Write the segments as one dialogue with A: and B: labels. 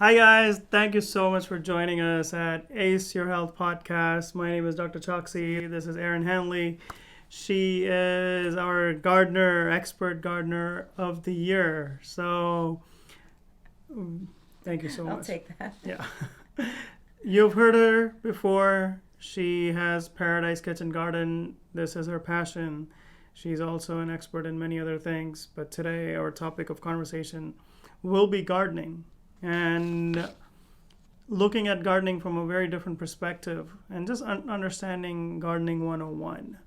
A: Hi, guys. Thank you so much for joining us at Ace Your Health Podcast. My name is Dr. Choksy. This is Erin Hanley. She is our expert gardener of the year. So, thank you so
B: I'll
A: much.
B: take that.
A: Yeah. You've heard her before. She has Paradise Kitchen Garden. This is her passion. She's also an expert in many other things. But today, our topic of conversation will be gardening and looking at gardening from a very different perspective and just understanding gardening 101.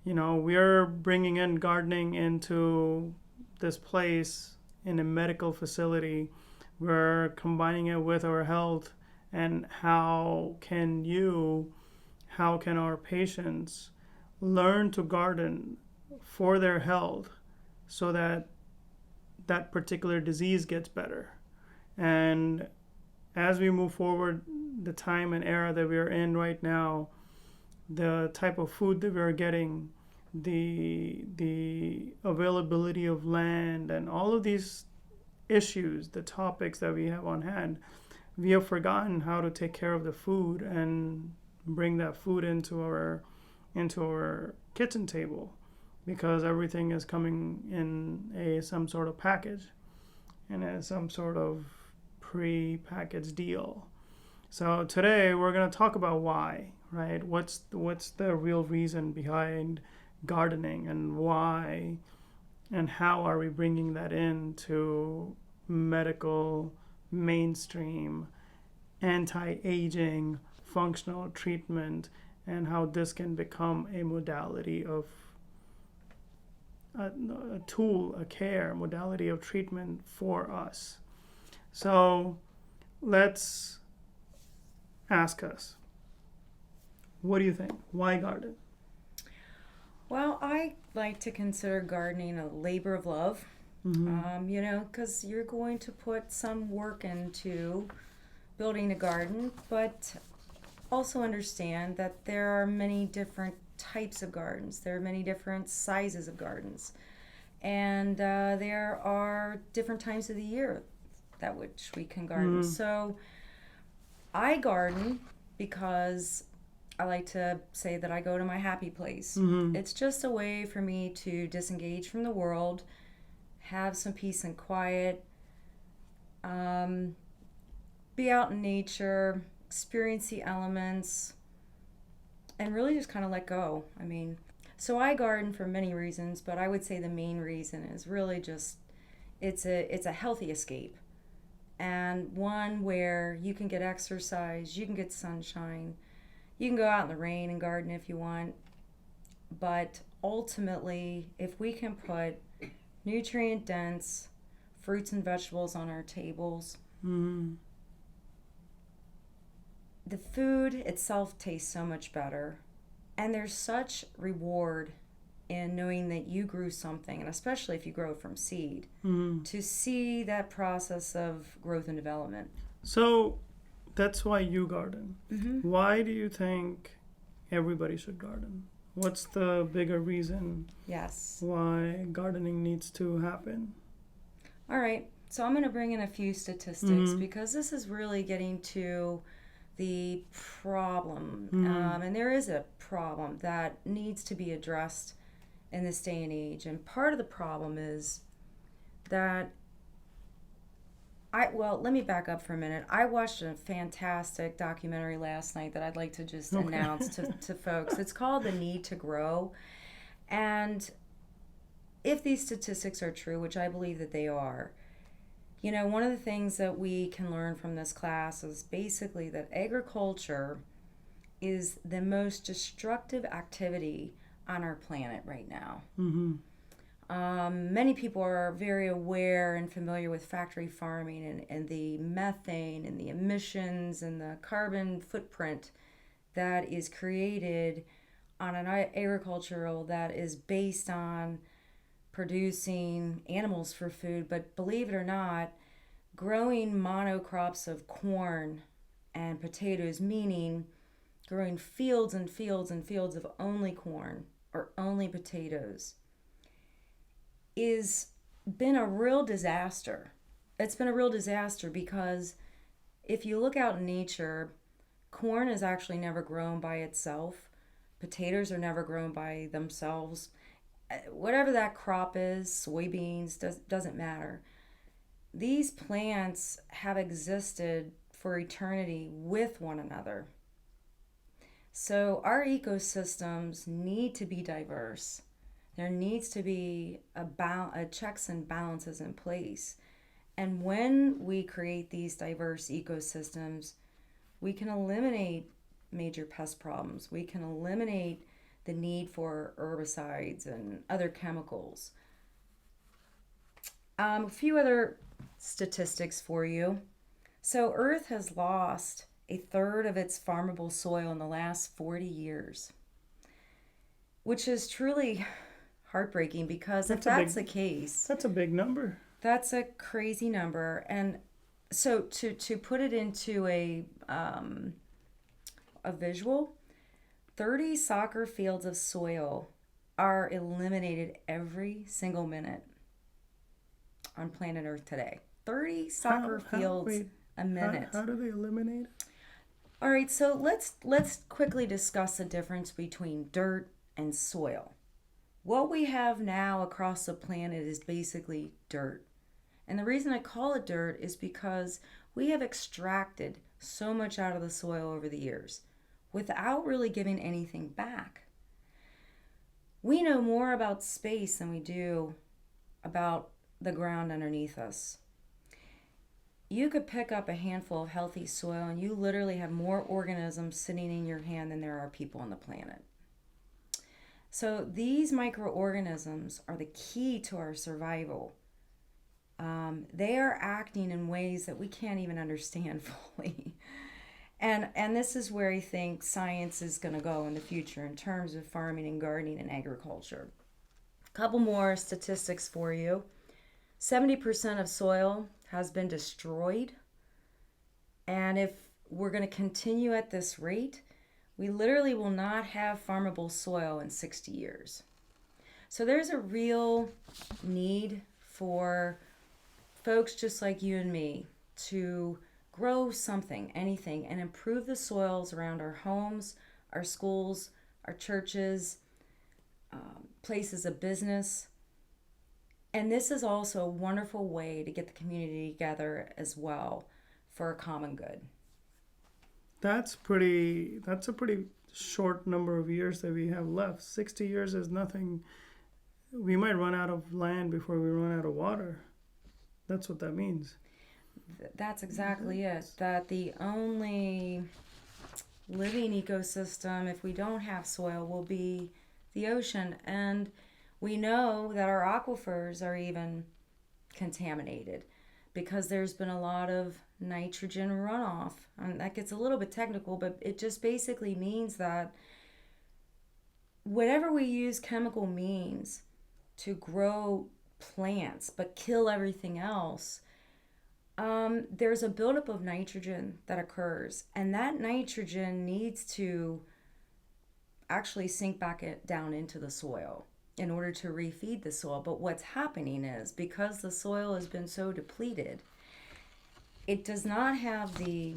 A: We're bringing in gardening into this place in a medical facility. We're combining it with our health, and how can our patients learn to garden for their health so that that particular disease gets better. And as we move forward, the time and era that we are in right now, the type of food that we're getting, the availability of land, and all of these issues, the topics that we have on hand, we have forgotten how to take care of the food and bring that food into our kitchen table, because everything is coming in some sort of package and some sort of pre-packaged deal. So today we're going to talk about why, right? What's the real reason behind gardening, and why and how are we bringing that into medical, mainstream, anti-aging, functional treatment, and how this can become a modality of a tool, a care modality of treatment for us. So let's ask us, what do you think? Why garden?
B: Well, I like to consider gardening a labor of love, because you're going to put some work into building a garden, but also understand that there are many different types of gardens. There are many different sizes of gardens. And there are different times of the year that which we can garden. So I garden because I like to say that I go to my happy place. It's just a way for me to disengage from the world, have some peace and quiet, be out in nature, experience the elements, and really just kind of let go. So I garden for many reasons, but I would say the main reason is really just it's a healthy escape, and one where you can get exercise, you can get sunshine, you can go out in the rain and garden if you want. But ultimately, if we can put nutrient dense fruits and vegetables on our tables, the food itself tastes so much better. And there's such reward in knowing that you grew something, and especially if you grow from seed, to see that process of growth and development.
A: So that's why you garden. Why do you think everybody should garden? What's the bigger reason
B: Yes.
A: why gardening needs to happen?
B: All right. So I'm going to bring in a few statistics because this is really getting to the problem. And there is a problem that needs to be addressed in this day and age. And part of the problem is that let me back up for a minute. I watched a fantastic documentary last night that I'd like to just announce to folks. It's called The Need to Grow. And if these statistics are true, which I believe that they are, one of the things that we can learn from this class is basically that agriculture is the most destructive activity on our planet right now. Many people are very aware and familiar with factory farming and the methane and the emissions and the carbon footprint that is created on an agricultural that is based on producing animals for food. But believe it or not, growing monocrops of corn and potatoes, meaning growing fields and fields and fields of only corn or only potatoes, is been a real disaster. It's been a real disaster because if you look out in nature, corn is actually never grown by itself. Potatoes are never grown by themselves. Whatever that crop is, soybeans, doesn't matter. These plants have existed for eternity with one another. So our ecosystems need to be diverse. There needs to be a checks and balances in place. And when we create these diverse ecosystems, we can eliminate major pest problems. We can eliminate the need for herbicides and other chemicals. A few other statistics for you. So Earth has lost a third of its farmable soil in the last 40 years, which is truly heartbreaking because if that's the case,
A: that's a big number.
B: That's a crazy number. And so to put it into a visual, 30 soccer fields of soil are eliminated every single minute on planet Earth today. 30 soccer fields a minute.
A: How do they eliminate it?
B: All right, so let's quickly discuss the difference between dirt and soil. What we have now across the planet is basically dirt. And the reason I call it dirt is because we have extracted so much out of the soil over the years without really giving anything back. We know more about space than we do about the ground underneath us. You could pick up a handful of healthy soil and you literally have more organisms sitting in your hand than there are people on the planet. So these microorganisms are the key to our survival. They are acting in ways that we can't even understand fully. And this is where I think science is going to go in the future in terms of farming and gardening and agriculture. A couple more statistics for you. 70% of soil has been destroyed. And if we're going to continue at this rate, we literally will not have farmable soil in 60 years. So there's a real need for folks just like you and me to grow something, anything, and improve the soils around our homes, our schools, our churches, places of business. And this is also a wonderful way to get the community together as well for a common good.
A: That's a pretty short number of years that we have left. 60 years is nothing. We might run out of land before we run out of water. That's what that means.
B: That's exactly it. That the only living ecosystem, if we don't have soil, will be the ocean. And we know that our aquifers are even contaminated because there's been a lot of nitrogen runoff. And that gets a little bit technical, but it just basically means that whatever we use chemical means to grow plants but kill everything else, there's a buildup of nitrogen that occurs, and that nitrogen needs to actually sink back down into the soil in order to refeed the soil. But what's happening is, because the soil has been so depleted, it does not have the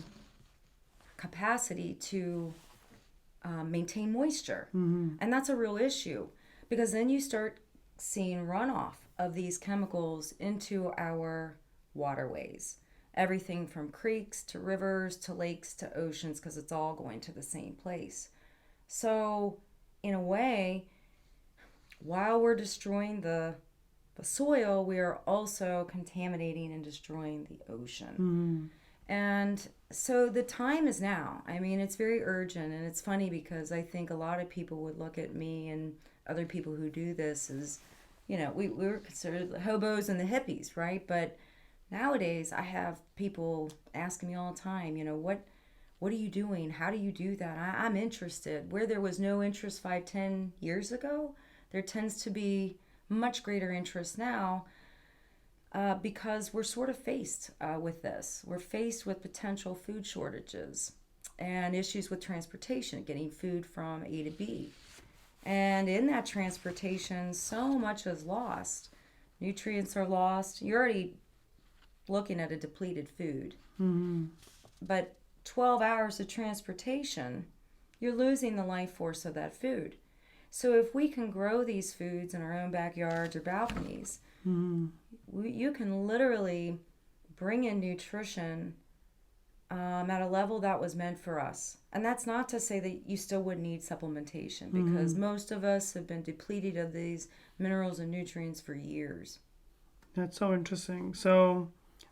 B: capacity to maintain moisture. Mm-hmm. And that's a real issue, because then you start seeing runoff of these chemicals into our waterways. Everything from creeks to rivers to lakes to oceans, because it's all going to the same place. So in a way, while we're destroying the soil, we are also contaminating and destroying the ocean. Mm-hmm. And so the time is now. I mean, it's very urgent. And it's funny because I think a lot of people would look at me and other people who do this as, you know, we were considered the hobos and the hippies, right? But nowadays I have people asking me all the time, you know, what are you doing? How do you do that? I'm interested. Where there was no interest 5-10 years ago, there tends to be much greater interest now, because we're sort of faced with this. We're faced with potential food shortages and issues with transportation, getting food from A to B. And in that transportation, so much is lost. Nutrients are lost. You're already looking at a depleted food. Mm-hmm. but 12 hours of transportation, you're losing the life force of that food. So if we can grow these foods in our own backyards or balconies, you can literally bring in nutrition at a level that was meant for us. And that's not to say that you still would need supplementation, because most of us have been depleted of these minerals and nutrients for years.
A: That's so interesting. So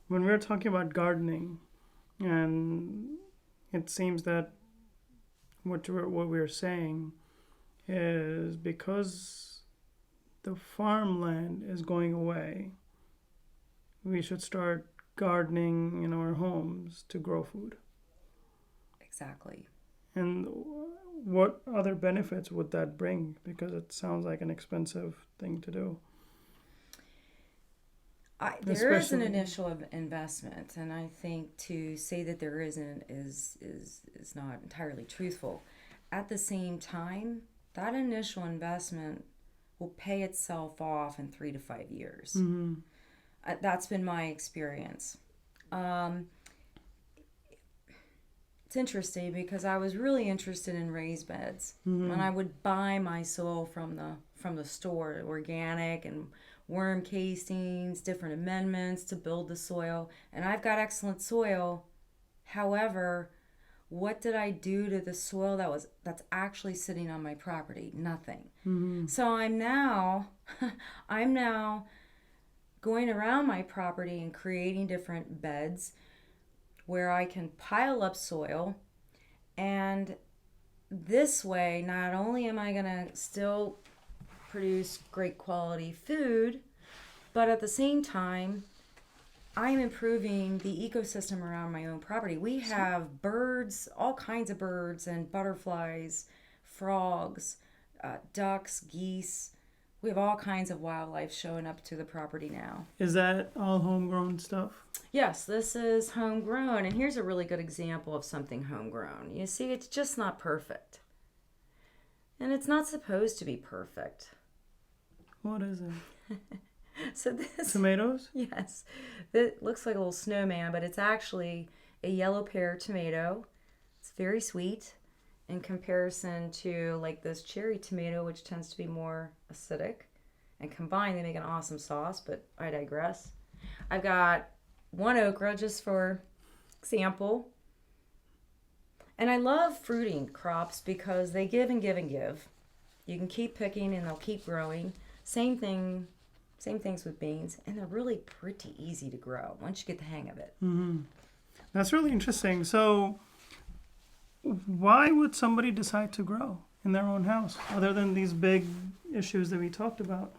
A: when we're talking about gardening, and it seems that what we're saying is because the farmland is going away, we should start gardening in our homes to grow food.
B: Exactly.
A: And what other benefits would that bring? Because it sounds like an expensive thing to do.
B: There is an initial investment, and I think to say that there isn't is not entirely truthful. At the same time, that initial investment will pay itself off in 3 to 5 years. That's been my experience. It's interesting because I was really interested in raised beds, and I would buy my soil from the store, organic and worm casings, different amendments to build the soil, and I've got excellent soil. However, what did I do to the soil that's actually sitting on my property? Nothing. So I'm now going around my property and creating different beds where I can pile up soil, and this way not only am I going to still produce great quality food, but at the same time I'm improving the ecosystem around my own property. We have birds, all kinds of birds and butterflies, frogs, ducks, geese. We have all kinds of wildlife showing up to the property now.
A: Is that all homegrown stuff?
B: Yes, this is homegrown, and here's a really good example of something homegrown. You see, it's just not perfect. And it's not supposed to be perfect.
A: What is it?
B: So this
A: Tomatoes?
B: Yes. It looks like a little snowman, but it's actually a yellow pear tomato. It's very sweet in comparison to like this cherry tomato, which tends to be more acidic. And combined, they make an awesome sauce, but I digress. I've got one okra just for example. And I love fruiting crops because they give and give and give. You can keep picking and they'll keep growing. Same things with beans, and they're really pretty easy to grow once you get the hang of it.
A: That's really interesting. So why would somebody decide to grow in their own house other than these big issues that we talked about?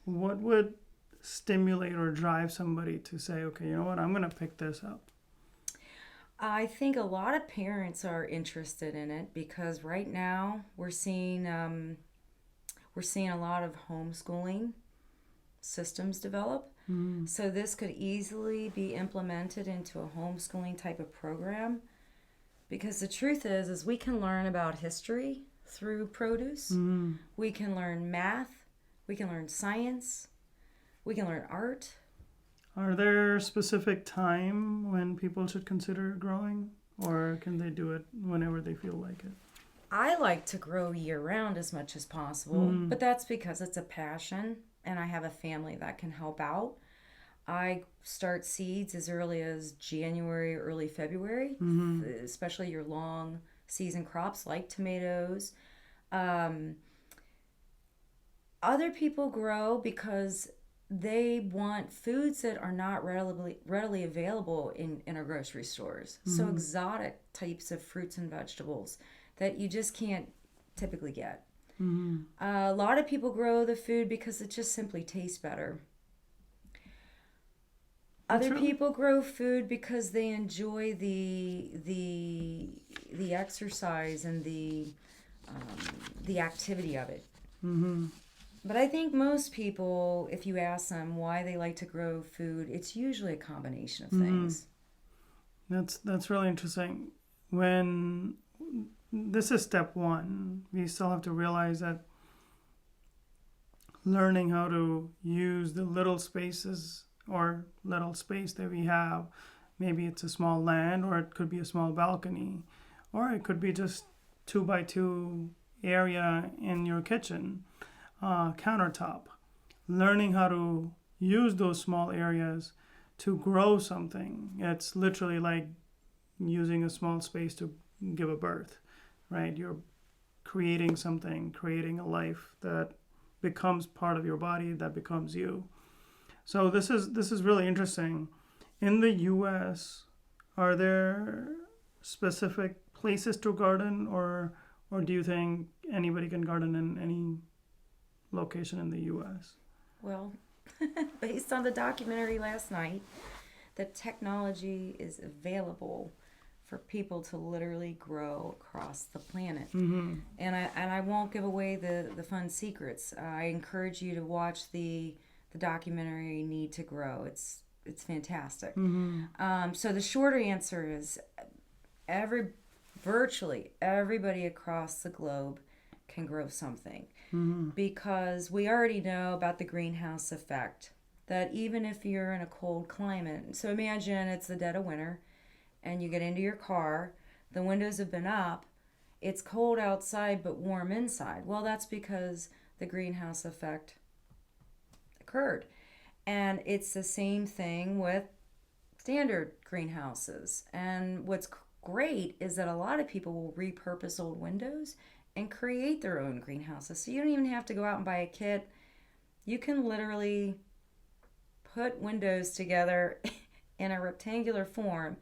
A: What would stimulate or drive somebody to say, okay, you know what, I'm going to pick this up?
B: I think a lot of parents are interested in it because right now we're seeing a lot of homeschooling systems develop. So this could easily be implemented into a homeschooling type of program, because the truth is we can learn about history through produce. We can learn math, we can learn science, we can learn art.
A: Are there specific time when people should consider growing, or can they do it whenever they feel like it?
B: I like to grow year round as much as possible, but that's because it's a passion and I have a family that can help out. I start seeds as early as January, early February, especially your long season crops like tomatoes. Other people grow because they want foods that are not readily available in our grocery stores. So exotic types of fruits and vegetables that you just can't typically get. A lot of people grow the food because it just simply tastes better. Other people grow food because they enjoy the exercise and the activity of it. But I think most people, if you ask them why they like to grow food, it's usually a combination of things.
A: That's really interesting. When this is step one, we still have to realize that learning how to use the little spaces or little space that we have Maybe it's a small land, or it could be a small balcony, or it could be just 2x2 area in your kitchen, countertop. Learning how to use those small areas to grow something. It's literally like using a small space to give a birth, right? You're creating something, creating a life that becomes part of your body, that becomes you. So this is really interesting. In the U.S., are there specific places to garden, or do you think anybody can garden in any location in the U.S.?
B: Well, based on the documentary last night, the technology is available for people to literally grow across the planet.
A: Mm-hmm.
B: And I won't give away the fun secrets. I encourage you to watch the documentary Need to Grow. It's fantastic.
A: Mm-hmm.
B: So the shorter answer is virtually everybody across the globe can grow something, because we already know about the greenhouse effect, that even if you're in a cold climate, so imagine it's the dead of winter and you get into your car, the windows have been up, it's cold outside but warm inside. Well, that's because the greenhouse effect occurred. And it's the same thing with standard greenhouses. And what's great is that a lot of people will repurpose old windows and create their own greenhouses. So you don't even have to go out and buy a kit. You can literally put windows together in a rectangular form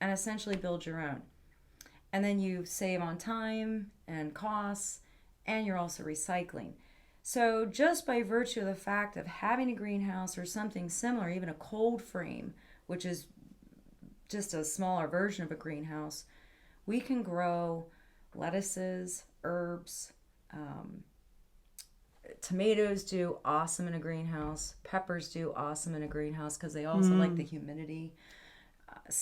B: and essentially build your own. And then you save on time and costs, and you're also recycling. So just by virtue of the fact of having a greenhouse or something similar, even a cold frame, which is just a smaller version of a greenhouse, we can grow lettuces, herbs, tomatoes do awesome in a greenhouse. Peppers do awesome in a greenhouse because they also like the humidity.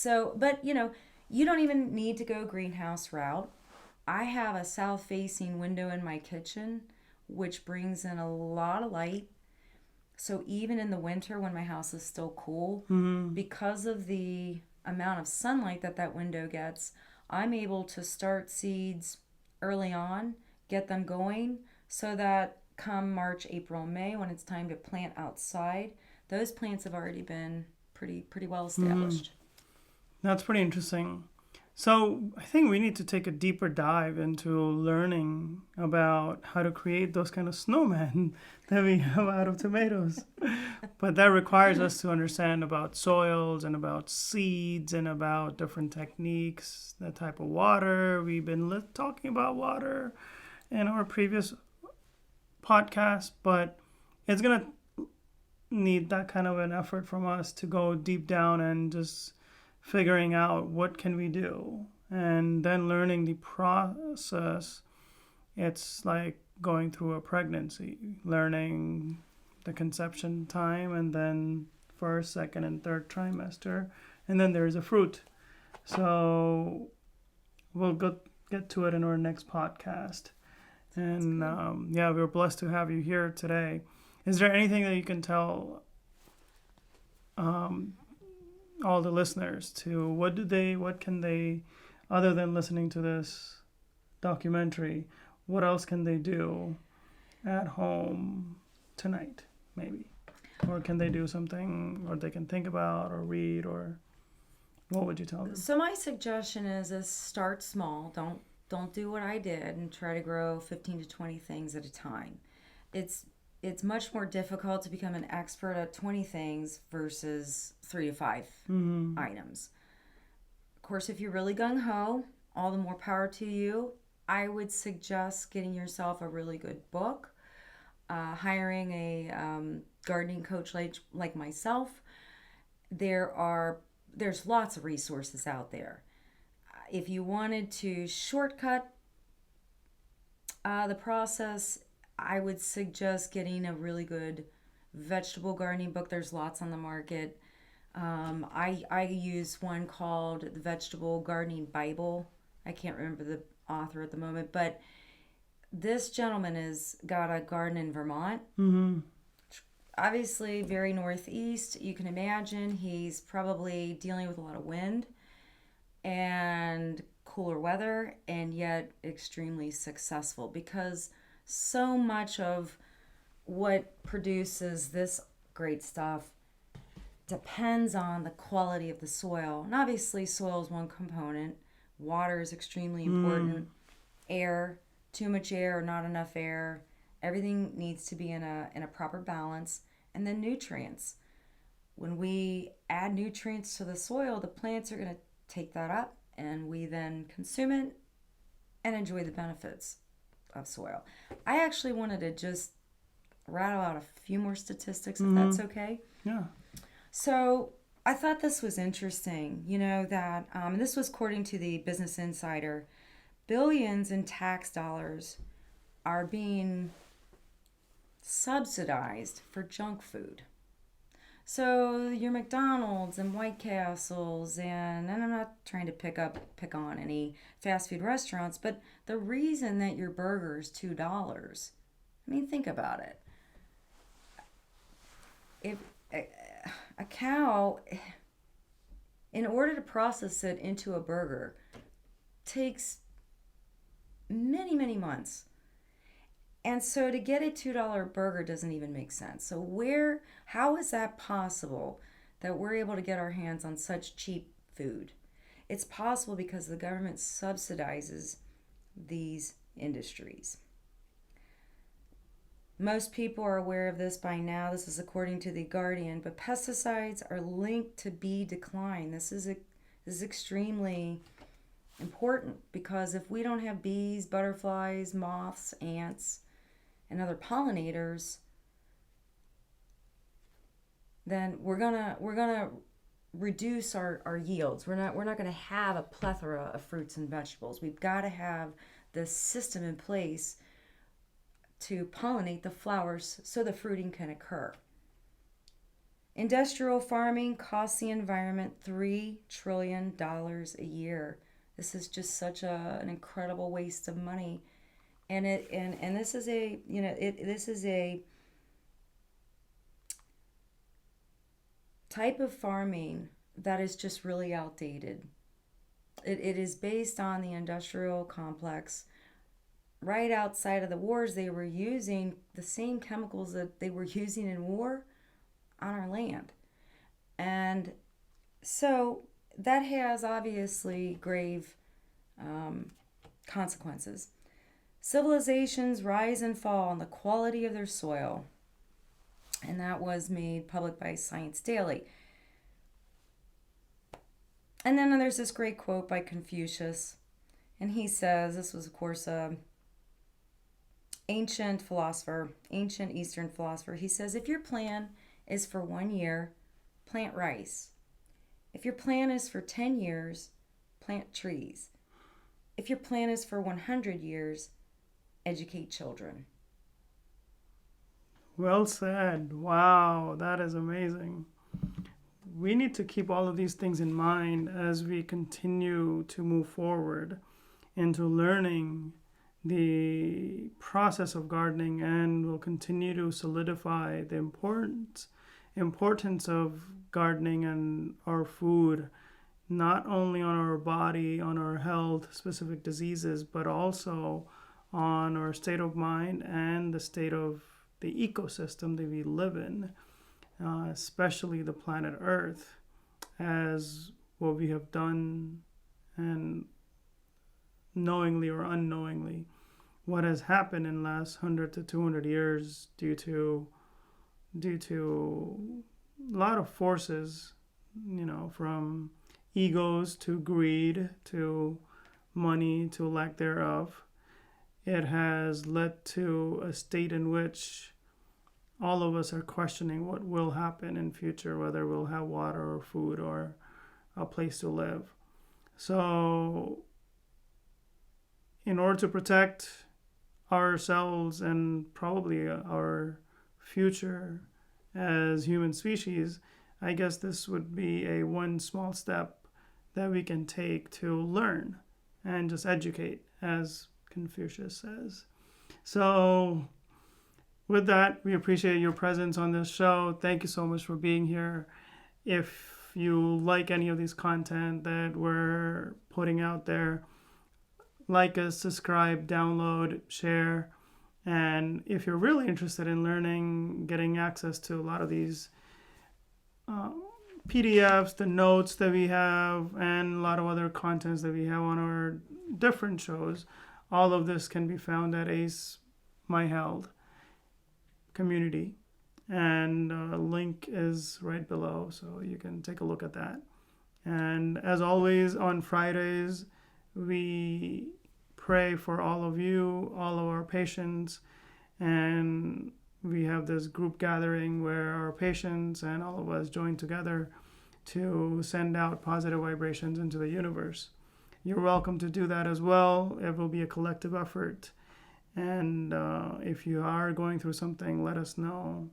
B: But you don't even need to go greenhouse route. I have a south-facing window in my kitchen, which brings in a lot of light. So even in the winter when my house is still cool, because of the amount of sunlight that window gets, I'm able to start seeds early on, get them going, so that come March, April, May, when it's time to plant outside, those plants have already been pretty well established.
A: That's pretty interesting. So I think we need to take a deeper dive into learning about how to create those kind of snowmen that we have out of tomatoes. But that requires us to understand about soils and about seeds and about different techniques, the type of water. We've been talking about water in our previous podcast, but it's going to need that kind of an effort from us to go deep down and just figuring out what can we do, and then learning the process. It's like going through a pregnancy, learning the conception time, and then first, second, and third trimester, and then there's a fruit. So we'll get to it in our next podcast. And we're blessed to have you here today. Is there anything that you can tell all the listeners to what can they, other than listening to this documentary, what else can they do at home tonight, maybe? Or can they do something, or they can think about or read, or what would you tell them?
B: So my suggestion is start small. Don't do what I did and try to grow 15 to 20 things at a time. It's much more difficult to become an expert at 20 things versus 3 to 5 items. Of course, if you're really gung-ho, all the more power to you. I would suggest getting yourself a really good book, hiring a gardening coach like myself. There's lots of resources out there. If you wanted to shortcut the process, I would suggest getting a really good vegetable gardening book. There's lots on the market. I use one called the Vegetable Gardening Bible. I can't remember the author at the moment, but this gentleman has got a garden in Vermont. obviously very northeast. You can imagine he's probably dealing with a lot of wind and cooler weather, and yet extremely successful because so much of what produces this great stuff depends on the quality of the soil. And obviously, soil is one component. Water is extremely important. Air, too much air or not enough air. Everything needs to be in a proper balance. And then nutrients. When we add nutrients to the soil, the plants are going to take that up, and we then consume it and enjoy the benefits of soil. I actually wanted to just rattle out a few more statistics, if that's okay.
A: Yeah.
B: So I thought this was interesting, that and this was according to the Business Insider. Billions in tax dollars are being subsidized for junk food. So your McDonald's and White Castles, and I'm not trying to pick on any fast food restaurants, but the reason that your burger is $2, I mean, think about it. If a cow, in order to process it into a burger, takes many, many months. And so to get a $2 burger doesn't even make sense. So how is that possible that we're able to get our hands on such cheap food? It's possible because the government subsidizes these industries. Most people are aware of this by now. This is according to The Guardian. But pesticides are linked to bee decline. This is extremely important because if we don't have bees, butterflies, moths, ants, and other pollinators, then we're gonna reduce our yields. We're not gonna have a plethora of fruits and vegetables. We've got to have this system in place to pollinate the flowers so the fruiting can occur. Industrial farming costs the environment $3 trillion a year. This is just such an incredible waste of money, and this is a type of farming that is just really outdated. It is based on the industrial complex. Right outside of the wars, they were using the same chemicals that they were using in war on our land. And so that has obviously grave consequences. Civilizations rise and fall on the quality of their soil. And that was made public by Science Daily. And then there's this great quote by Confucius. And he says, this was, of course, ancient Eastern philosopher. He says, if your plan is for 1 year, plant rice. If your plan is for 10 years, plant trees. If your plan is for 100 years, educate children.
A: Well said. Wow, that is amazing. We need to keep all of these things in mind as we continue to move forward into learning the process of gardening, and we'll continue to solidify the importance of gardening and our food, not only on our body, on our health, specific diseases, but also on our state of mind and the state of the ecosystem that we live in, especially the planet Earth, as what we have done, and knowingly or unknowingly, what has happened in the last 100 to 200 years due to a lot of forces, from egos to greed to money to lack thereof. It has led to a state in which all of us are questioning what will happen in future, whether we'll have water or food or a place to live. So in order to protect ourselves and probably our future as human species, I guess this would be a one small step that we can take to learn and just educate, as Confucius says. So with that, we appreciate your presence on this show. Thank you so much for being here. If you like any of these content that we're putting out there, like us, subscribe, download, share. And if you're really interested in learning, getting access to a lot of these PDFs, the notes that we have, and a lot of other contents that we have on our different shows, all of this can be found at Ace My Held community. And a link is right below, so you can take a look at that. And as always, on Fridays, we pray for all of you, all of our patients, and we have this group gathering where our patients and all of us join together to send out positive vibrations into the universe. You're welcome to do that as well. It will be a collective effort. And if you are going through something, let us know,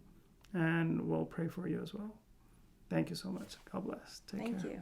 A: and we'll pray for you as well. Thank you so much. God bless. Take care.
B: Thank you.